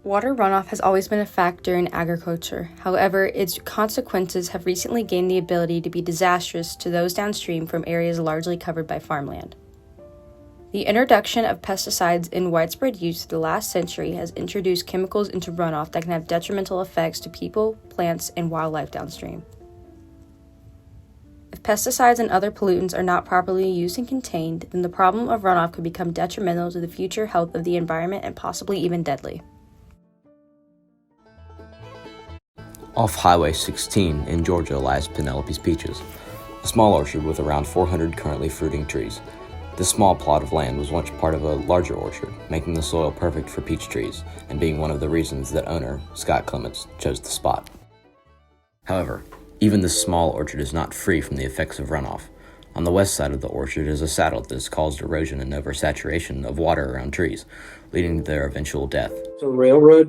Water runoff has always been a factor in agriculture. However, its consequences have recently gained the ability to be disastrous to those downstream from areas largely covered by farmland. The introduction of pesticides in widespread use through the last century has introduced chemicals into runoff that can have detrimental effects to people, plants, and wildlife downstream. If pesticides and other pollutants are not properly used and contained, then the problem of runoff could become detrimental to the future health of the environment and possibly even deadly. Off Highway 16 in Georgia lies Penelope's Peaches, a small orchard with around 400 currently fruiting trees. This small plot of land was once part of a larger orchard, making the soil perfect for peach trees and being one of the reasons that owner, Scott Clements, chose the spot. However, even this small orchard is not free from the effects of runoff. On the west side of the orchard is a saddle that has caused erosion and oversaturation of water around trees, leading to their eventual death. So railroad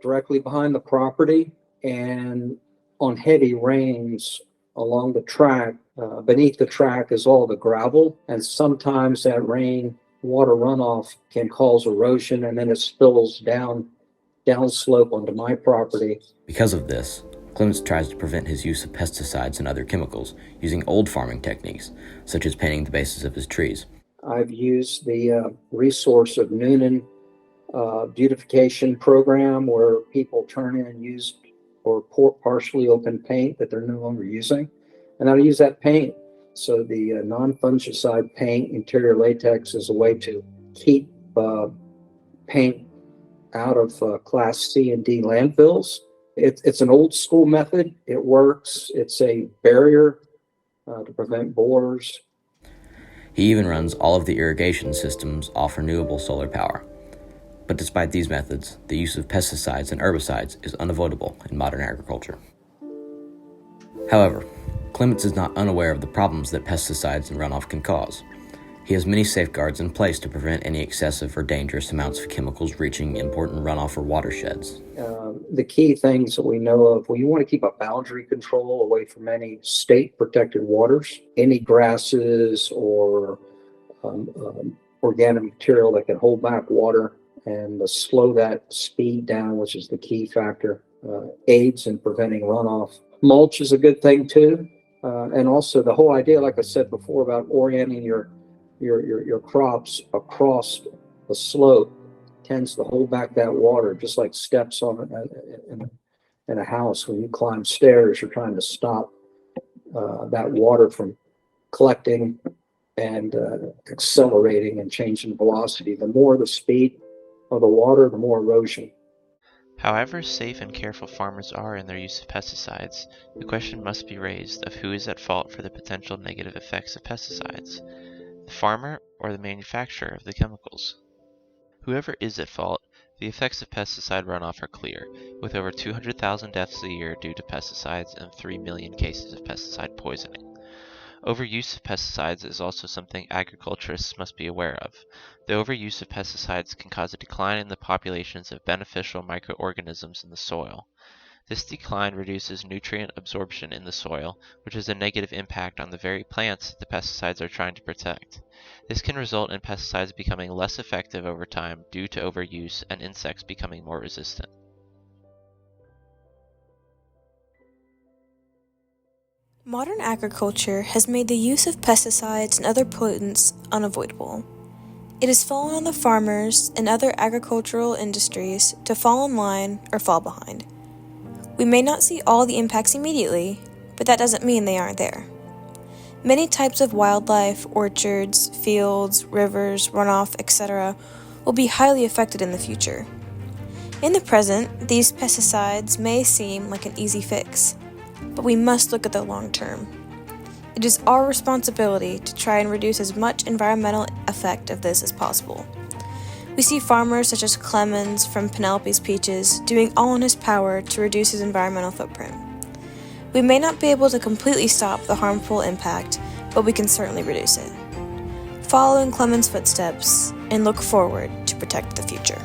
directly behind the property, and on heavy rains along the track, beneath the track is all the gravel, and sometimes that rain water runoff can cause erosion, and then it spills downslope onto my property. Because of this, Clements tries to prevent his use of pesticides and other chemicals using old farming techniques, such as painting the bases of his trees. I've used the resource of Noonan beautification program, where people turn in and use or partially open paint that they're no longer using. And I use that paint. So the non-fungicide paint, interior latex, is a way to keep paint out of Class C and D landfills. It's an old school method. It works. It's a barrier to prevent borers. He even runs all of the irrigation systems off renewable solar power. But despite these methods, the use of pesticides and herbicides is unavoidable in modern agriculture. However, Clements is not unaware of the problems that pesticides and runoff can cause. He has many safeguards in place to prevent any excessive or dangerous amounts of chemicals reaching important runoff or watersheds. The key things that we know of, well, you want to keep a boundary control away from any state-protected waters, any grasses or organic material that can hold back water, and slow that speed down, which is the key factor, aids in preventing runoff. Mulch is a good thing too, and also the whole idea, like I said before, about orienting your crops across the slope tends to hold back that water, just like steps on in a house. When you climb stairs, you're trying to stop that water from collecting and accelerating and changing velocity. The more the speed of the water, the more erosion. However safe and careful farmers are in their use of pesticides, the question must be raised of who is at fault for the potential negative effects of pesticides, the farmer or the manufacturer of the chemicals. Whoever is at fault, the effects of pesticide runoff are clear, with over 200,000 deaths a year due to pesticides and 3 million cases of pesticide poisoning. Overuse of pesticides is also something agriculturists must be aware of. The overuse of pesticides can cause a decline in the populations of beneficial microorganisms in the soil. This decline reduces nutrient absorption in the soil, which has a negative impact on the very plants the pesticides are trying to protect. This can result in pesticides becoming less effective over time due to overuse and insects becoming more resistant. Modern agriculture has made the use of pesticides and other pollutants unavoidable. It has fallen on the farmers and other agricultural industries to fall in line or fall behind. We may not see all the impacts immediately, but that doesn't mean they aren't there. Many types of wildlife, orchards, fields, rivers, runoff, etc. will be highly affected in the future. In the present, these pesticides may seem like an easy fix, but we must look at the long term. It is our responsibility to try and reduce as much environmental effect of this as possible. We see farmers such as Clemens from Penelope's Peaches doing all in his power to reduce his environmental footprint. We may not be able to completely stop the harmful impact, but we can certainly reduce it. Follow in Clemens' footsteps and look forward to protect the future.